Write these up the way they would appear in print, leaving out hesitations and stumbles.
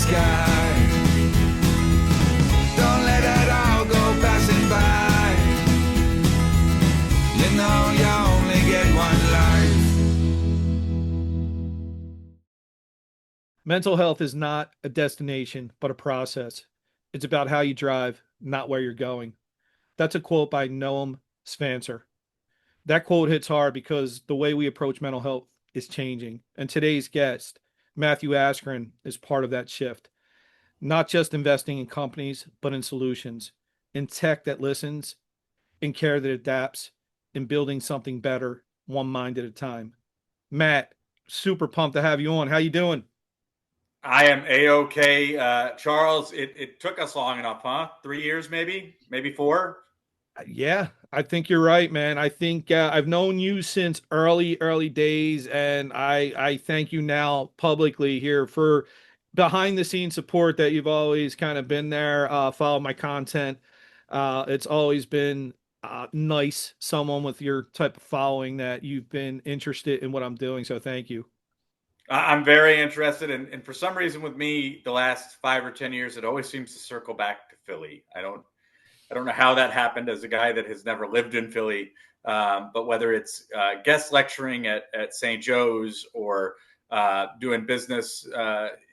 sky. Don't let it all go passing by. You know you only get one life. Mental health is not a destination, but a process. It's about how you drive, not where you're going. That's a quote by Noam Svancer. That quote hits hard because the way we approach mental health is changing. And today's guest, Matthew Askren, is part of that shift. Not just investing in companies, but in solutions, in tech that listens, in care that adapts, in building something better, one mind at a time. Matt, super pumped to have you on. How you doing? I am A-OK. Charles, it took us long enough, huh? 3 years, maybe four. Yeah, I think you're right, man. I think I've known you since early days, and I thank you now publicly here for behind the scenes support that you've always kind of been there, follow my content. It's always been nice, someone with your type of following that you've been interested in what I'm doing. So thank you. I'm very interested, and for some reason with me, the last 5 or 10 years, it always seems to circle back to Philly. I don't know how that happened as a guy that has never lived in Philly, but whether it's guest lecturing at St. Joe's or doing business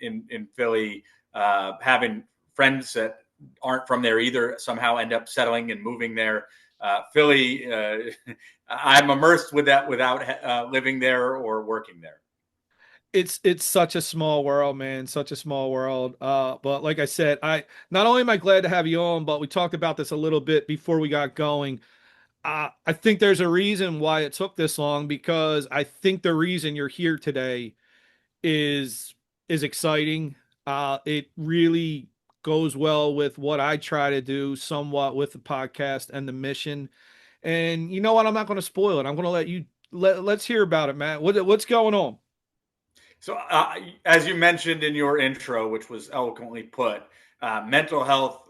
in Philly, having friends that aren't from there either somehow end up settling and moving there. Philly, I'm immersed with that without living there or working there. It's such a small world, man. Such a small world. But like I said, I not only am I glad to have you on, but we talked about this a little bit before we got going. I think there's a reason why it took this long because I think the reason you're here today is is exciting. It really goes well with what I try to do somewhat with the podcast and the mission. And you know what? I'm not going to spoil it. I'm going to let's hear about it, Matt. What's going on? So, as you mentioned in your intro, which was eloquently put, mental health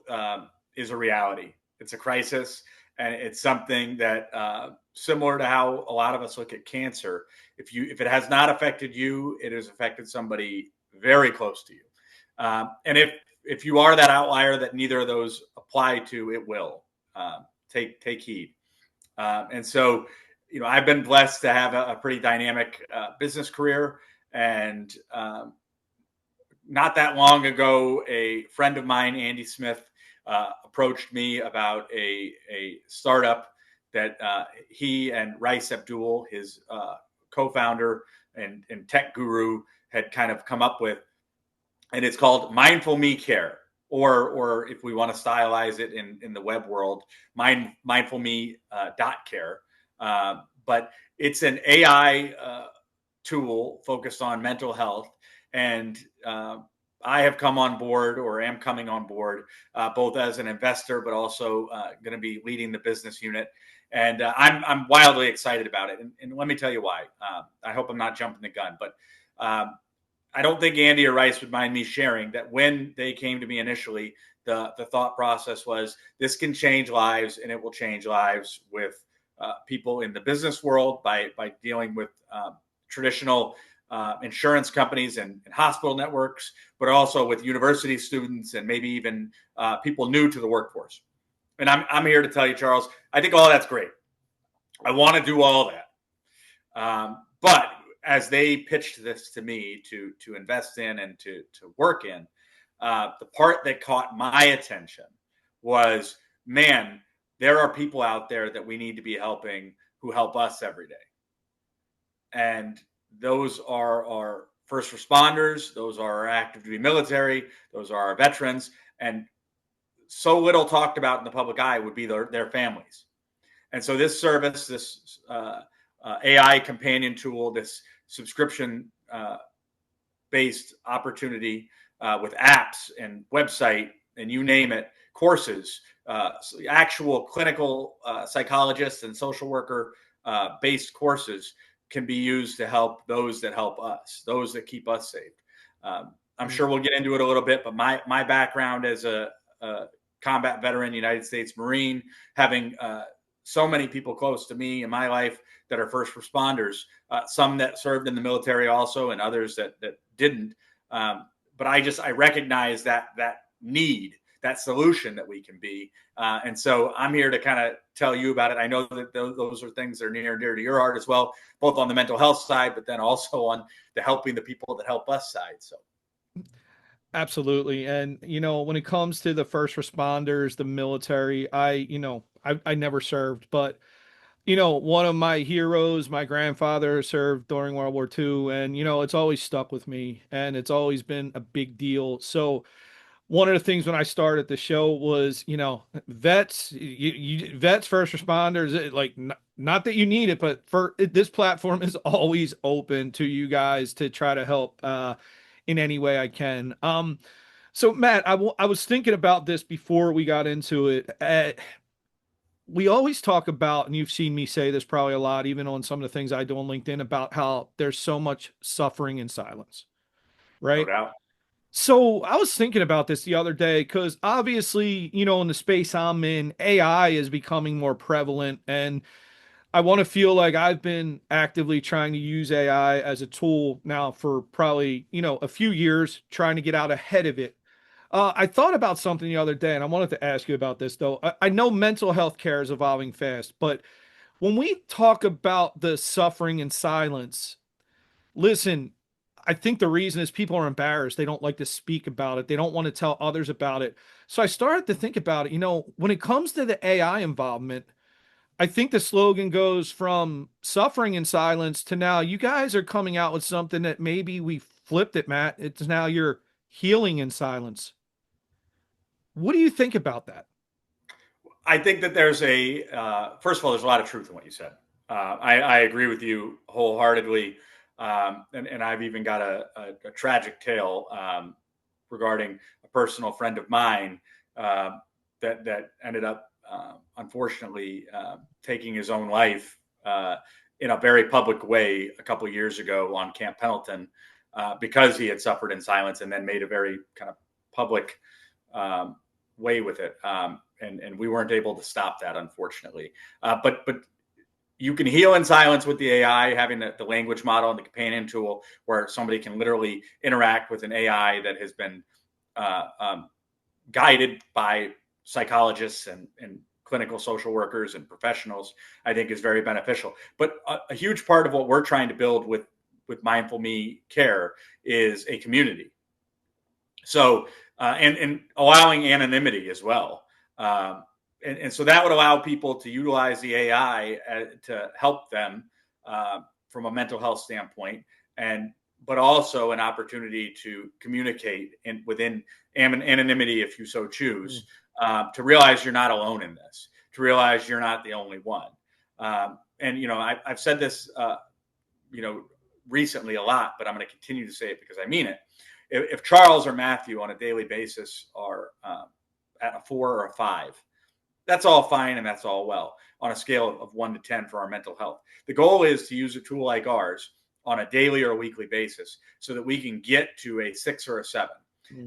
is a reality. It's a crisis, and it's something that, similar to how a lot of us look at cancer, if it has not affected you, it has affected somebody very close to you. And if you are that outlier that neither of those apply to, it will. Take heed. And so, I've been blessed to have a pretty dynamic business career. And not that long ago, a friend of mine, Andy Smith, approached me about a startup that he and Rice Abdul, his co-founder and tech guru, had kind of come up with. And it's called Mindfulme Care, or if we want to stylize it in the web world, mindfulme.care. But it's an AI tool focused on mental health. And I have come on board or am coming on board both as an investor, but also going to be leading the business unit. And I'm wildly excited about it. And let me tell you why. I hope I'm not jumping the gun, but I don't think Andy or Rice would mind me sharing that when they came to me initially, the thought process was this can change lives, and it will change lives with people in the business world by dealing with traditional insurance companies and hospital networks, but also with university students and maybe even people new to the workforce. And I'm here to tell you, Charles, I think all that's great. I want to do all that. But as they pitched this to me to invest in and to work in, the part that caught my attention was, man, there are people out there that we need to be helping who help us every day. And those are our first responders. Those are our active duty military. Those are our veterans. And so little talked about in the public eye would be their families. And so this service, this AI companion tool, this subscription based opportunity with apps and website and you name it, courses, actual clinical psychologists and social worker based courses can be used to help those that help us, those that keep us safe. I'm sure we'll get into it a little bit, but my background as a combat veteran, United States Marine, having so many people close to me in my life that are first responders, some that served in the military also, and others that didn't. but I recognize that need, that solution that we can be. And so I'm here to kind of tell you about it. I know that those are things that are near and dear to your heart as well, both on the mental health side, but then also on the helping the people that help us side. So. Absolutely. And, when it comes to the first responders, the military, I never served, but, one of my heroes, my grandfather served during World War II, and, it's always stuck with me and it's always been a big deal. So, one of the things when I started the show was, vets, vets, first responders, like not that you need it, but this platform is always open to you guys to try to help in any way I can. So Matt, I was thinking about this before we got into it. We always talk about, and you've seen me say this probably a lot, even on some of the things I do on LinkedIn, about how there's so much suffering in silence, No right? doubt. So I was thinking about this the other day because obviously, in the space I'm in, AI is becoming more prevalent. And I want to feel like I've been actively trying to use AI as a tool now for probably, a few years, trying to get out ahead of it. I thought about something the other day, and I wanted to ask you about this, though. I know mental health care is evolving fast, but when we talk about the suffering in silence, listen, I think the reason is people are embarrassed. They don't like to speak about it. They don't want to tell others about it. So I started to think about it. When it comes to the AI involvement, I think the slogan goes from suffering in silence to now you guys are coming out with something that maybe we flipped it, Matt. It's now you're healing in silence. What do you think about that? I think that there's first of all, there's a lot of truth in what you said. I agree with you wholeheartedly. And I've even got a tragic tale regarding a personal friend of mine that ended up, unfortunately, taking his own life in a very public way a couple of years ago on Camp Pendleton because he had suffered in silence and then made a very kind of public way with it. And we weren't able to stop that, unfortunately. But you can heal in silence with the AI, having the language model and the companion tool where somebody can literally interact with an AI that has been guided by psychologists and clinical social workers and professionals, I think is very beneficial. But a huge part of what we're trying to build with Mindfulme Care is a community. So, and allowing anonymity as well. And so that would allow people to utilize the AI to help them from a mental health standpoint, but also an opportunity to communicate within anonymity, if you so choose, to realize you're not alone in this, to realize you're not the only one. And I've said this, recently a lot, but I'm going to continue to say it because I mean it. If Charles or Matthew on a daily basis are at a 4 or a 5, that's all fine and that's all well on a scale of 1 to 10 for our mental health. The goal is to use a tool like ours on a daily or a weekly basis so that we can get to a 6 or a 7.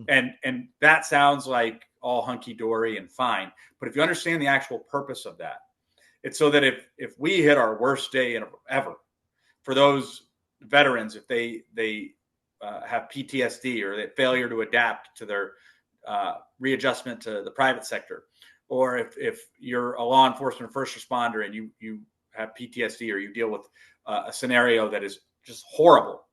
And that sounds like all hunky-dory and fine. But if you understand the actual purpose of that, it's so that if we hit our worst day ever, for those veterans, if they have PTSD or they failure to adapt to their readjustment to the private sector, or if you're a law enforcement first responder and you have PTSD or you deal with a scenario that is just horrible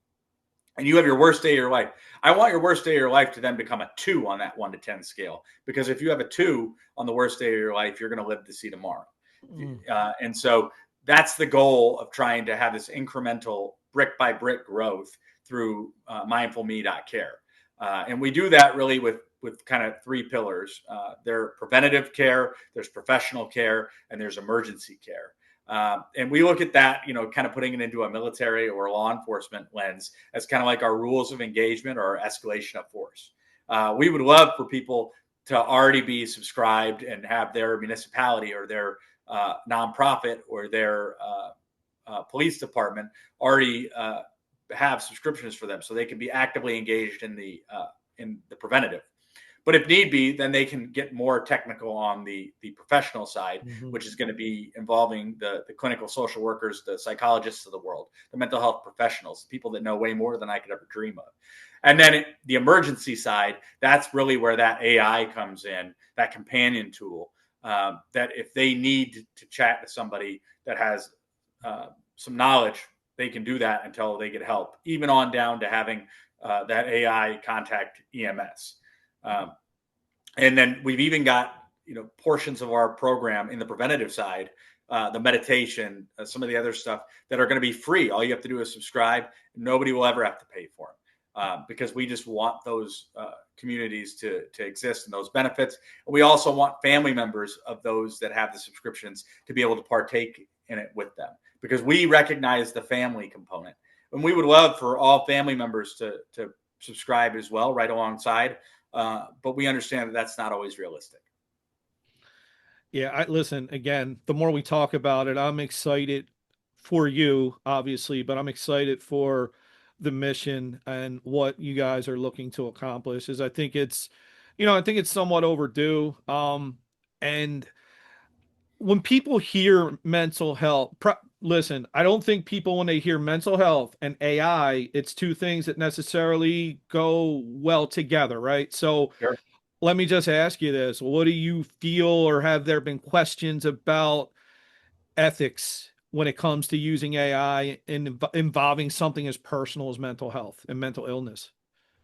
and you have your worst day of your life, I want your worst day of your life to then become a 2 on that 1 to 10 scale. Because if you have a 2 on the worst day of your life, you're going to live to see tomorrow. And so that's the goal of trying to have this incremental brick by brick growth through Mindfulme.care. And we do that really with kind of 3 pillars. There's preventative care, there's professional care, and there's emergency care. And we look at that, kind of putting it into a military or law enforcement lens as kind of like our rules of engagement or our escalation of force. We would love for people to already be subscribed and have their municipality or their nonprofit or their police department already have subscriptions for them so they can be actively engaged in the preventative. But if need be, then they can get more technical on the professional side, which is going to be involving the clinical social workers, the psychologists of the world, the mental health professionals, people that know way more than I could ever dream of. And then the emergency side, that's really where that AI comes in, that companion tool, that if they need to chat to somebody that has some knowledge, they can do that until they get help, even on down to having that AI contact EMS. And then we've even got, portions of our program in the preventative side, the meditation, some of the other stuff that are going to be free. All you have to do is subscribe. Nobody will ever have to pay for them, because we just want those communities to exist and those benefits. And we also want family members of those that have the subscriptions to be able to partake in it with them, because we recognize the family component. And we would love for all family members to subscribe as well, right alongside. But we understand that that's not always realistic. Yeah, listen, again, the more we talk about it, I'm excited for you, obviously, but I'm excited for the mission and what you guys are looking to accomplish. Is I think it's somewhat overdue. And when people hear mental health, listen, I don't think people, when they hear mental health and AI, it's two things that necessarily go well together, right? So Sure. let me just ask you this. What do you feel, or have there been questions about ethics when it comes to using AI in involving something as personal as mental health and mental illness?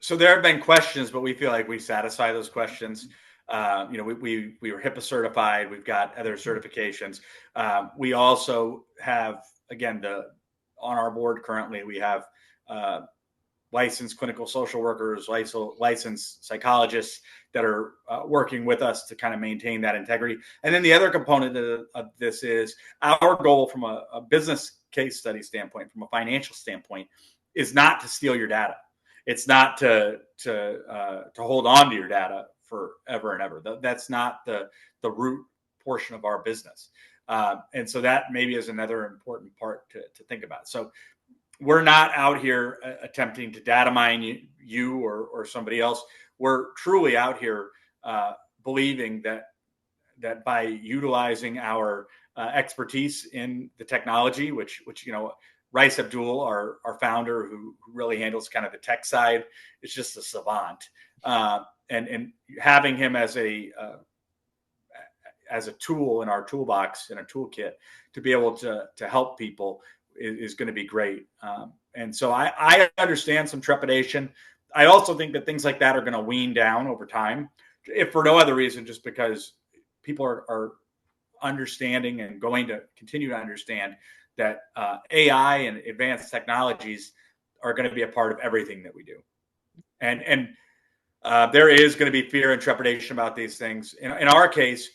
So there have been questions, but we feel like we satisfy those questions. We were HIPAA certified. We've got other certifications. We also have, again, on our board currently, we have licensed clinical social workers, licensed psychologists that are working with us to kind of maintain that integrity. And then the other component of this is our goal from a business case study standpoint, from a financial standpoint, is not to steal your data. It's not to hold on to your data forever and ever. That's not the root portion of our business. And so that maybe is another important part to think about. So we're not out here attempting to data mine you or somebody else. We're truly out here believing that by utilizing our expertise in the technology, which Rice Abdul, our founder, who really handles kind of the tech side, is just a savant. And having him as a tool in our toolbox, in a toolkit, to be able to help people is going to be great. And so I understand some trepidation. I also think that things like that are going to wean down over time, if for no other reason, just because people are understanding and going to continue to understand that AI and advanced technologies are going to be a part of everything that we do. And there is going to be fear and trepidation about these things. In our case,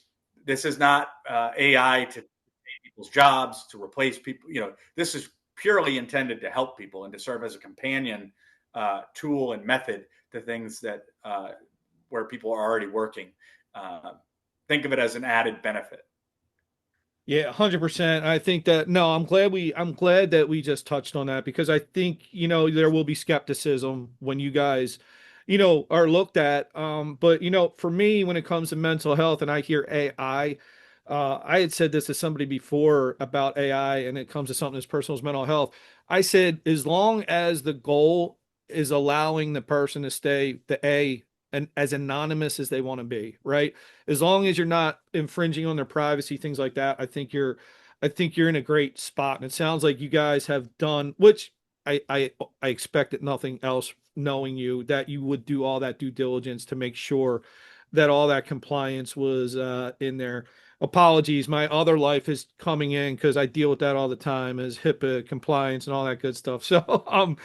this is not AI to take people's jobs, to replace people. This is purely intended to help people and to serve as a companion tool and method to things that where people are already working. Think of it as an added benefit. Yeah, 100%. I think that, no, I'm glad that we just touched on that, because I think, there will be skepticism when you guys, are looked at. But, for me, when it comes to mental health and I hear AI, I had said this to somebody before about AI, and it comes to something as personal as mental health. I said, as long as the goal is allowing the person to stay and as anonymous as they want to be, right? As long as you're not infringing on their privacy, things like that, I think you're in a great spot. And it sounds like you guys have done, which I expected nothing else, knowing you, that you would do all that due diligence to make sure that all that compliance was in there. Apologies, my other life is coming in because I deal with that all the time, as HIPAA compliance and all that good stuff. So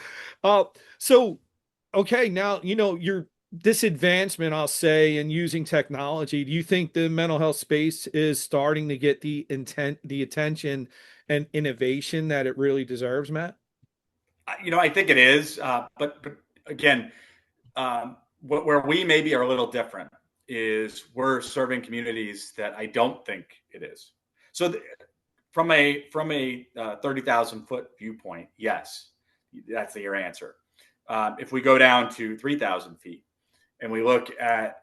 okay, now you're this advancement, I'll say, in using technology. Do you think the mental health space is starting to get the attention and innovation that it really deserves, Matt? I think it is, but again, where we maybe are a little different is we're serving communities that I don't think it is. So from a 30,000 foot viewpoint, yes, that's your answer. If we go down to 3,000 feet and we look at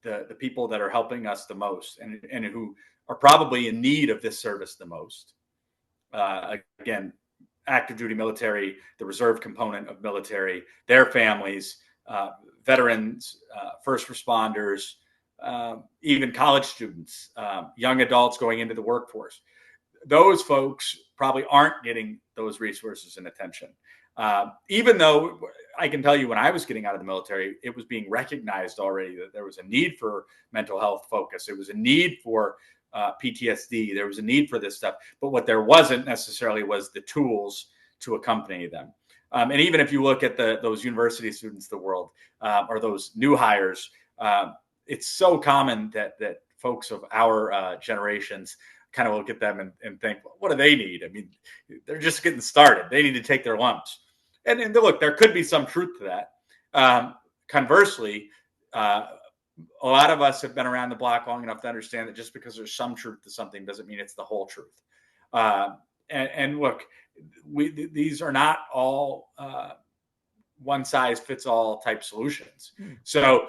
the people that are helping us the most and who are probably in need of this service the most, again, active duty military, the reserve component of military, their families, veterans, first responders, even college students, young adults going into the workforce. Those folks probably aren't getting those resources and attention. Even though I can tell you when I was getting out of the military, it was being recognized already that there was a need for mental health focus. There was a need for PTSD. There was a need for this stuff. But what there wasn't necessarily was the tools to accompany them. And even if you look at those university students of the world or those new hires, it's so common that folks of our generations kind of look at them and think, well, what do they need? I mean, they're just getting started. They need to take their lumps. And look, there could be some truth to that. Conversely, a lot of us have been around the block long enough to understand that just because there's some truth to something doesn't mean it's the whole truth. And look, these are not all one size fits all type solutions. So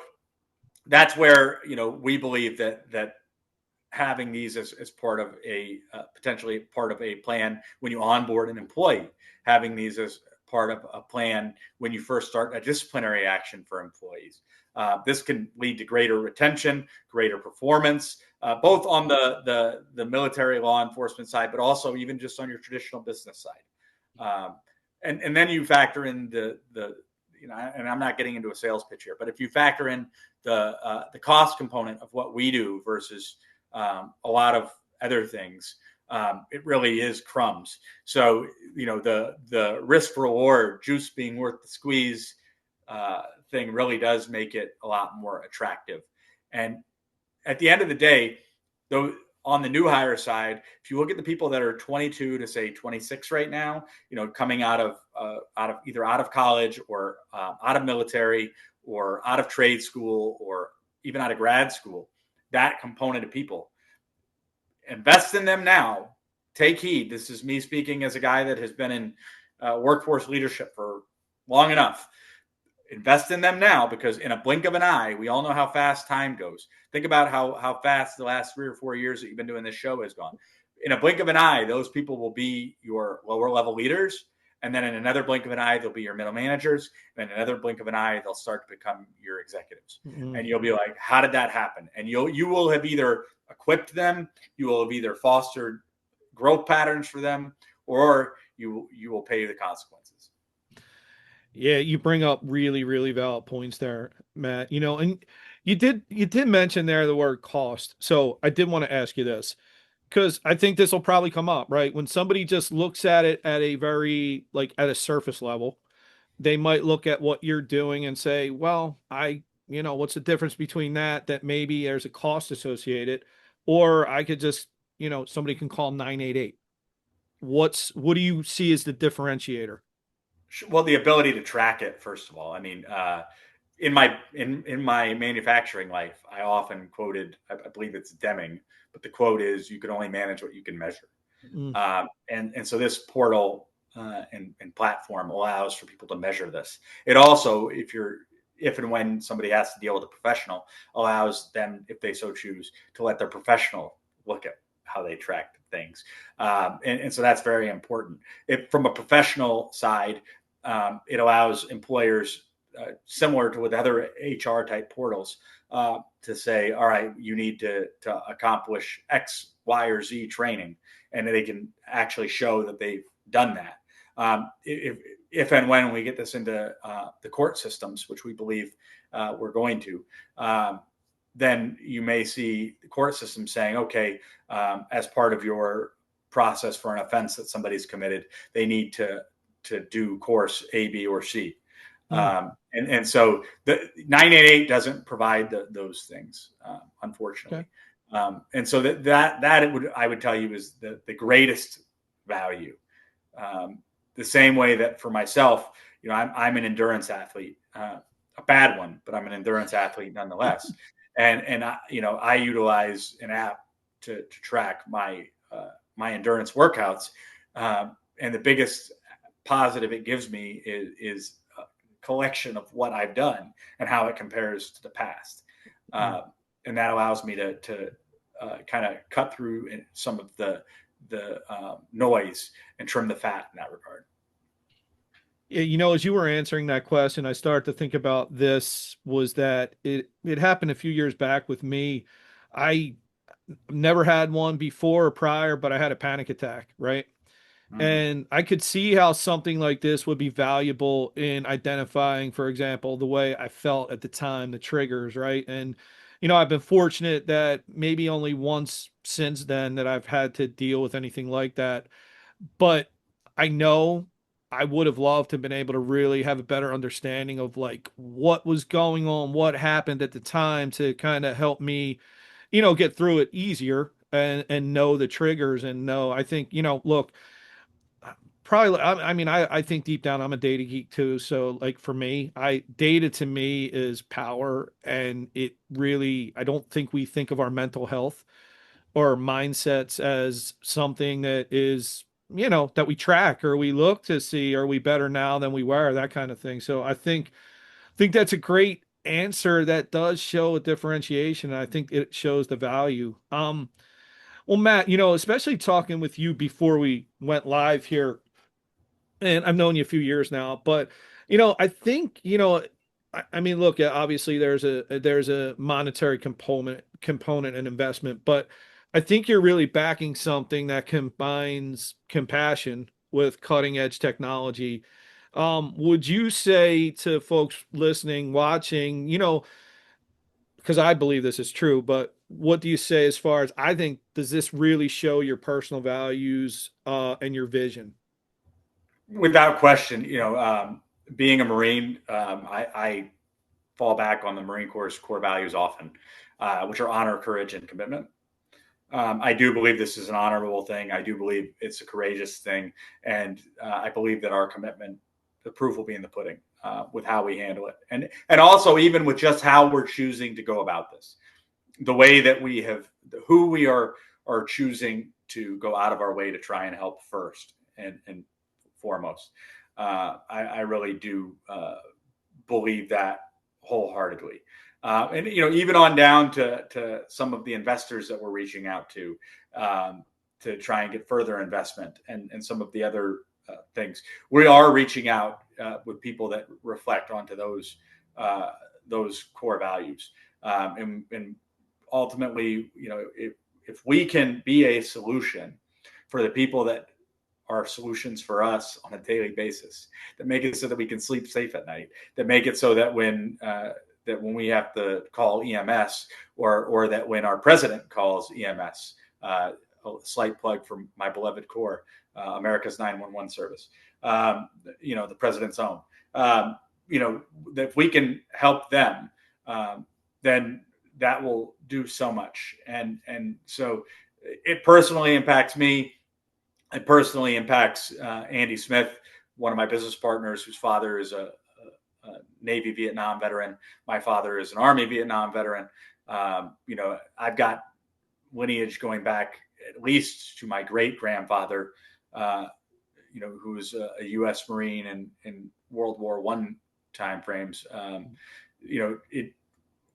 that's where, we believe that having these as part of a potentially part of a plan when you onboard an employee, having these as part of a plan when you first start a disciplinary action for employees. This can lead to greater retention, greater performance, both on the military law enforcement side, but also even just on your traditional business side. And then you factor in the and I'm not getting into a sales pitch here, but if you factor in the cost component of what we do versus a lot of other things, it really is crumbs. So, the risk reward, juice being worth the squeeze thing really does make it a lot more attractive. And at the end of the day, though, on the new hire side, if you look at the people that are 22 to say 26 right now, coming out of either out of college or out of military or out of trade school or even out of grad school, that component of people, invest in them now. Take heed. This is me speaking as a guy that has been in workforce leadership for long enough. Invest in them now, because in a blink of an eye, we all know how fast time goes. Think about how fast the last 3 or 4 years that you've been doing this show has gone. In a blink of an eye, those people will be your lower level leaders. And then in another blink of an eye, they'll be your middle managers. And in another blink of an eye, they'll start to become your executives. Mm-hmm. And you'll be like, how did that happen? And you will have either equipped them, you will have either fostered growth patterns for them, or you will pay the consequences. Yeah, you bring up really, really valid points there, Matt. And you did mention there the word cost. So I did want to ask you this, because I think this will probably come up, right? When somebody just looks at it at a very, at a surface level, they might look at what you're doing and say, well, what's the difference between that maybe there's a cost associated, or I could just, somebody can call 988. What do you see as the differentiator? Well, the ability to track it, first of all. I mean, in my manufacturing life, I often quoted, I believe it's Deming, but the quote is, you can only manage what you can measure. And so this portal and platform allows for people to measure this. It also, if and when somebody has to deal with a professional, allows them, if they so choose, to let their professional look at how they track things. And so that's very important. From a professional side, it allows employers, similar to with other HR type portals, to say, all right, you need to accomplish X, Y, or Z training, and they can actually show that they've done that. If and when we get this into the court systems, which we believe we're going to, then you may see the court system saying, okay, as part of your process for an offense that somebody's committed, they need to do course A, B, or C. And so the 988 doesn't provide those things, unfortunately. Okay. And so I would tell you is the greatest value. The same way that for myself, I'm an endurance athlete, a bad one, but I'm an endurance athlete nonetheless. And I utilize an app to track my endurance workouts. And the biggest positive it gives me is a collection of what I've done and how it compares to the past. And that allows me to kind of cut through some of the noise and trim the fat in that regard. As you were answering that question, I started to think about this was that it happened a few years back with me. I never had one before or prior, but I had a panic attack, right? Mm. And I could see how something like this would be valuable in identifying, for example, the way I felt at the time, the triggers, right? And, I've been fortunate that maybe only once since then that I've had to deal with anything like that. But I know I would have loved to have been able to really have a better understanding of like what was going on, what happened at the time to kind of help me, get through it easier and know the triggers and know. I think, look, probably I think deep down I'm a data geek too, so like for me, I data to me is power, and it really, I don't think we think of our mental health or mindsets as something that is, that we track or we look to see, are we better now than we were, that kind of thing. So I think that's a great answer that does show a differentiation. I think it shows the value. Well, Matt, especially talking with you before we went live here, and I've known you a few years now, but I think, I mean, look, obviously there's a monetary component and investment, but I think you're really backing something that combines compassion with cutting edge technology. Would you say to folks listening, watching, because I believe this is true, but what do you say as far as, I think, does this really show your personal values and your vision? Without question, being a Marine, I fall back on the Marine Corps' core values often, which are honor, courage, and commitment. I do believe this is an honorable thing. I do believe it's a courageous thing, and I believe that our commitment, the proof will be in the pudding with how we handle it, and also even with just how we're choosing to go about this, the way that we have, who we are choosing to go out of our way to try and help first and foremost. I really do believe that wholeheartedly. And even on down to some of the investors that we're reaching out to try and get further investment and some of the other things. We are reaching out with people that reflect onto those core values. And ultimately, if we can be a solution for the people that are solutions for us on a daily basis, that make it so that we can sleep safe at night, that make it so that when we have to call EMS, or that when our president calls EMS, a slight plug for my beloved Corps, America's 911 service, the president's own, that if we can help them, then that will do so much. And so it personally impacts me. It personally impacts Andy Smith, one of my business partners, whose father is a Navy Vietnam veteran. My father is an Army Vietnam veteran. I've got lineage going back at least to my great grandfather, who was a U.S. Marine in World War I timeframes.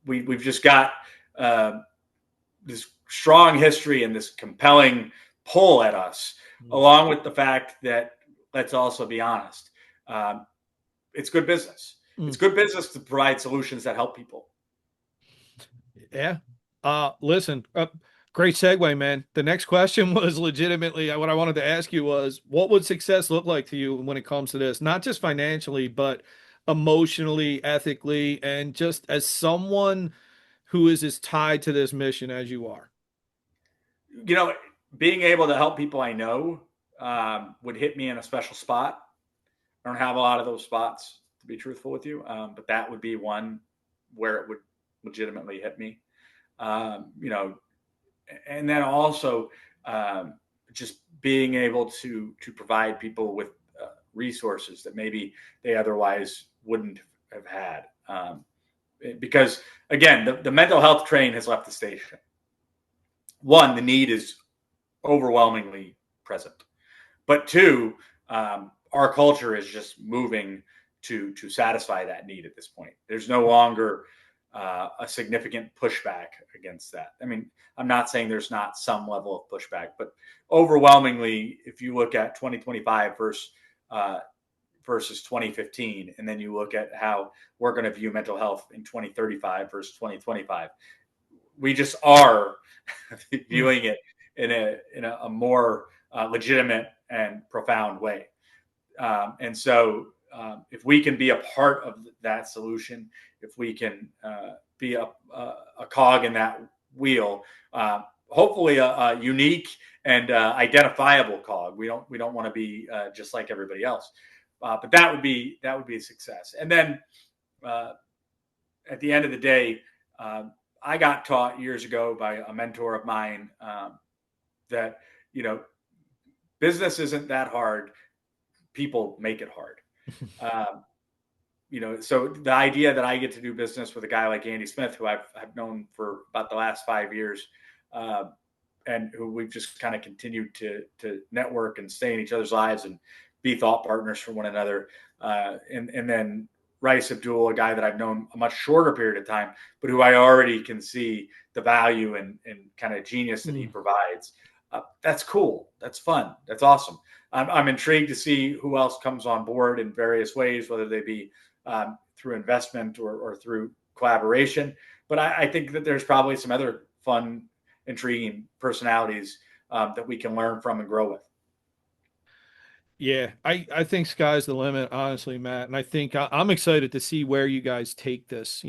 We've just got this strong history and this compelling pull at us, along with the fact that, let's also be honest, it's good business. It's good business to provide solutions that help people. Yeah. Listen, great segue, man. The next question was legitimately what I wanted to ask you was, what would success look like to you when it comes to this? Not just financially, but emotionally, ethically, and just as someone who is as tied to this mission as you are. Being able to help people I know would hit me in a special spot. I don't have a lot of those spots, to be truthful with you, but that would be one where it would legitimately hit me. And then also just being able to provide people with resources that maybe they otherwise wouldn't have had. Because again, the mental health train has left the station. One, the need is overwhelmingly present, but two, our culture is just moving to satisfy that need at this point. There's no longer a significant pushback against that. I mean, I'm not saying there's not some level of pushback, but overwhelmingly, if you look at 2025 versus versus 2015, and then you look at how we're going to view mental health in 2035 versus 2025. We just are viewing it in a more legitimate and profound way. And so if we can be a part of that solution, if we can be a cog in that wheel, hopefully a unique and identifiable cog. We don't want to be just like everybody else, but that would be a success. And then at the end of the day, I got taught years ago by a mentor of mine that business isn't that hard. People make it hard. So the idea that I get to do business with a guy like Andy Smith, who I've known for about the last 5 years, and who we've just kind of continued to network and stay in each other's lives and be thought partners for one another. And then Rice Abdul, a guy that I've known a much shorter period of time, but who I already can see the value and kind of genius that he provides. That's cool. That's fun. That's awesome. I'm intrigued to see who else comes on board in various ways, whether they be through investment or through collaboration. But I think that there's probably some other fun, intriguing personalities that we can learn from and grow with. Yeah, I think sky's the limit, honestly, Matt. And I think I'm excited to see where you guys take this.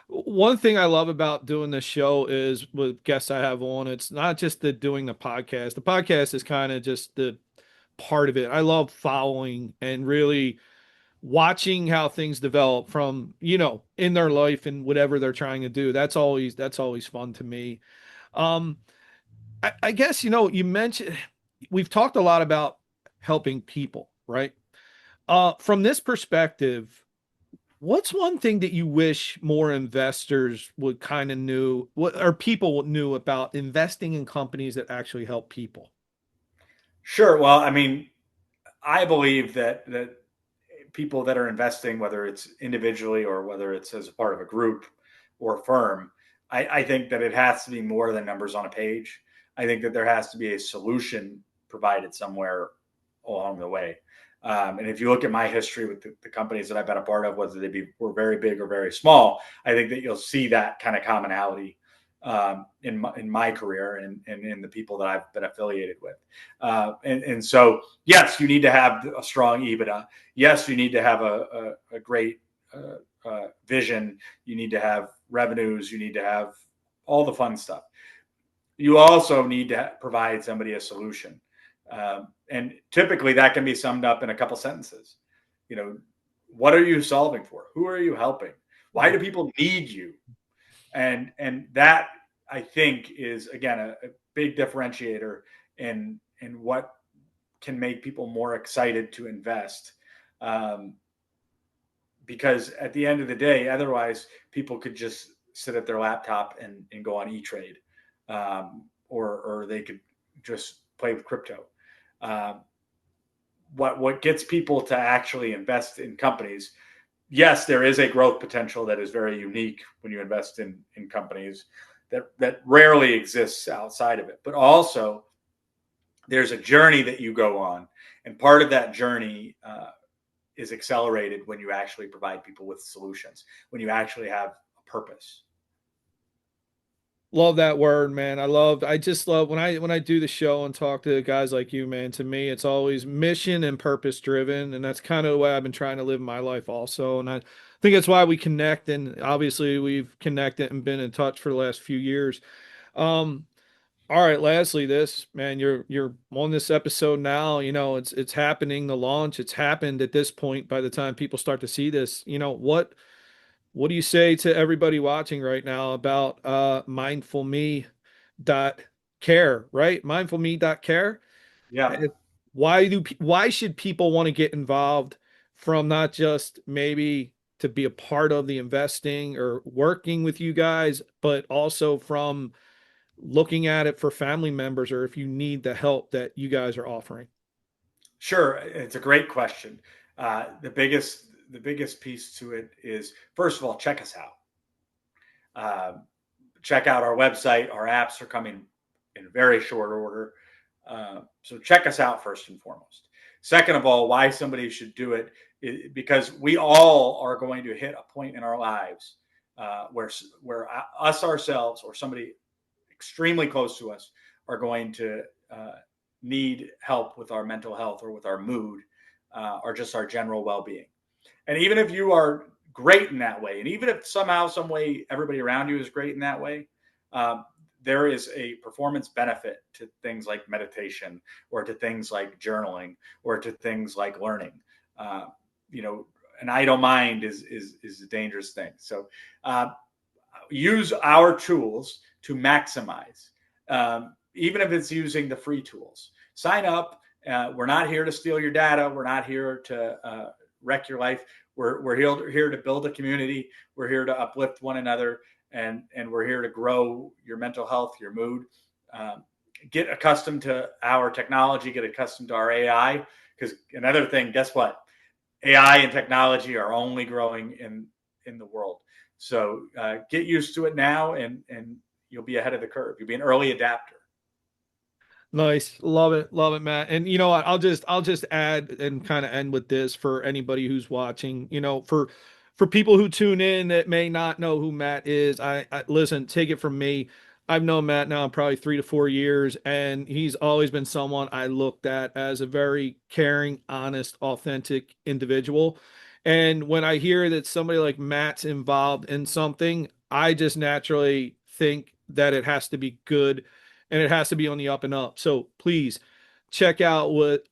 One thing I love about doing this show is with guests I have on, it's not just doing the podcast. The podcast is kind of just the part of it. I love following and really watching how things develop from, in their life and whatever they're trying to do. That's always fun to me. I guess, you mentioned, we've talked a lot about helping people, right? From this perspective, what's one thing that you wish more investors would kind of knew, or people knew about investing in companies that actually help people? Sure. Well, I mean, I believe that people that are investing, whether it's individually or whether it's as a part of a group or firm, I think that it has to be more than numbers on a page. I think that there has to be a solution provided somewhere along the way. And if you look at my history with the companies that I've been a part of, whether they were very big or very small, I think that you'll see that kind of commonality in my career and in the people that I've been affiliated with. And so, yes, you need to have a strong EBITDA. Yes, you need to have a great vision. You need to have revenues. You need to have all the fun stuff. You also need to provide somebody a solution. And typically that can be summed up in a couple sentences. What are you solving for? Who are you helping? Why do people need you? And that, I think, is, again, a big differentiator in what can make people more excited to invest. Because at the end of the day, otherwise people could just sit at their laptop and go on E-Trade, or they could just play with crypto. What gets people to actually invest in companies? Yes, there is a growth potential that is very unique when you invest in companies that rarely exists outside of it. But also, there's a journey that you go on, and part of that journey is accelerated when you actually provide people with solutions, when you actually have a purpose. Love that word, man. I just love when I do the show and talk to guys like you, man. To me, it's always mission and purpose driven. And that's kind of the way I've been trying to live my life also. And I think that's why we connect. And obviously we've connected and been in touch for the last few years. All right, lastly, this, man, you're on this episode now, it's happening, the launch, it's happened at this point. By the time people start to see this, what do you say to everybody watching right now about mindfulme.care, right? Mindfulme.care. Yeah. Why should people want to get involved, from not just maybe to be a part of the investing or working with you guys, but also from looking at it for family members, or if you need the help that you guys are offering? Sure. It's a great question. The biggest piece to it is, first of all, check us out. Check out our website. Our apps are coming in very short order. So check us out first and foremost. Second of all, why somebody should do it is because we all are going to hit a point in our lives where us ourselves or somebody extremely close to us are going to need help with our mental health or with our mood or just our general well-being. And even if you are great in that way, and even if somehow, some way, everybody around you is great in that way, there is a performance benefit to things like meditation or to things like journaling or to things like learning. An idle mind is a dangerous thing. So use our tools to maximize, even if it's using the free tools. Sign up. We're not here to steal your data. We're not here to wreck your life. We're here to build a community. We're here to uplift one another, and we're here to grow your mental health, your mood. Get accustomed to our technology. Get accustomed to our AI. Because another thing, guess what? AI and technology are only growing in the world. So get used to it now, and you'll be ahead of the curve. You'll be an early adapter. Nice. Love it, Matt. And you know what, I'll just add and kind of end with this for anybody who's watching. For people who tune in that may not know who Matt is, I listen, take it from me, I've known Matt now probably 3 to 4 years, and he's always been someone I looked at as a very caring, honest, authentic individual. And when I hear that somebody like Matt's involved in something, I just naturally think that it has to be good and it has to be on the up and up. So please check out what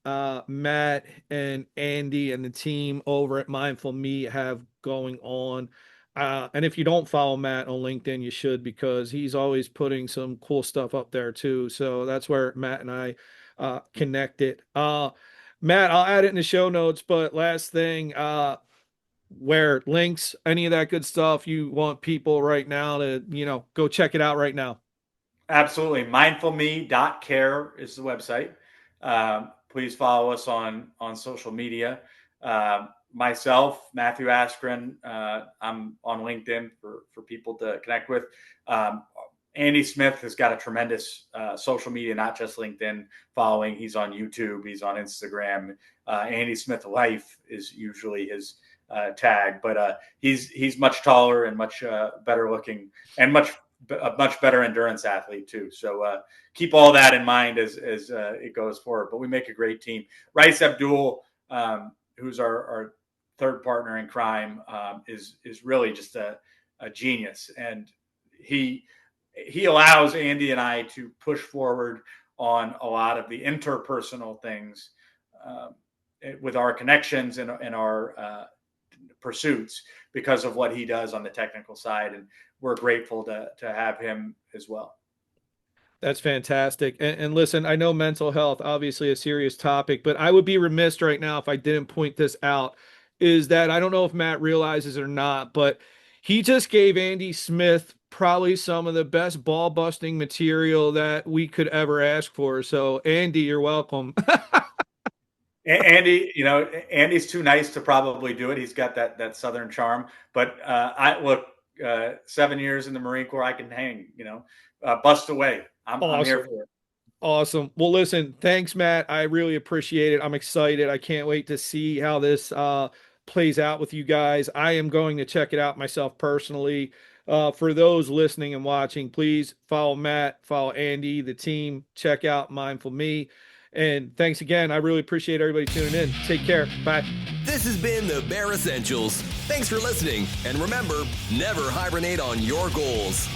Matt and Andy and the team over at Mindfulme have going on. And if you don't follow Matt on LinkedIn, you should, because he's always putting some cool stuff up there too. So that's where Matt and I connected. Matt, I'll add it in the show notes, but last thing, where links, any of that good stuff you want people right now to, go check it out right now. Absolutely. Mindfulme.care is the website. Please follow us on social media. Myself, Matthew Askren, I'm on LinkedIn for people to connect with. Andy Smith has got a tremendous social media, not just LinkedIn following. He's on YouTube. He's on Instagram. Andy Smith Life is usually his tag, but he's much taller and much better looking and a much better endurance athlete too. So keep all that in mind as it goes forward. But we make a great team. Rice Abdul, who's our third partner in crime, is really just a genius, and he allows Andy and I to push forward on a lot of the interpersonal things with our connections and our pursuits because of what he does on the technical side, and we're grateful to have him as well. That's fantastic. And listen, I know mental health, obviously a serious topic, but I would be remiss right now if I didn't point this out, is that I don't know if Matt realizes it or not, but he just gave Andy Smith probably some of the best ball busting material that we could ever ask for. So Andy, you're welcome. Andy, Andy's too nice to probably do it. He's got that Southern charm, but I look, 7 years in the Marine Corps, I can hang, bust away. Awesome. I'm here for it. Awesome. Well, listen, thanks, Matt. I really appreciate it. I'm excited. I can't wait to see how this plays out with you guys. I am going to check it out myself personally. For those listening and watching, please follow Matt, follow Andy, the team, check out Mindfulme. And thanks again. I really appreciate everybody tuning in. Take care. Bye. This has been the Bare Essentials. Thanks for listening. And remember, never hibernate on your goals.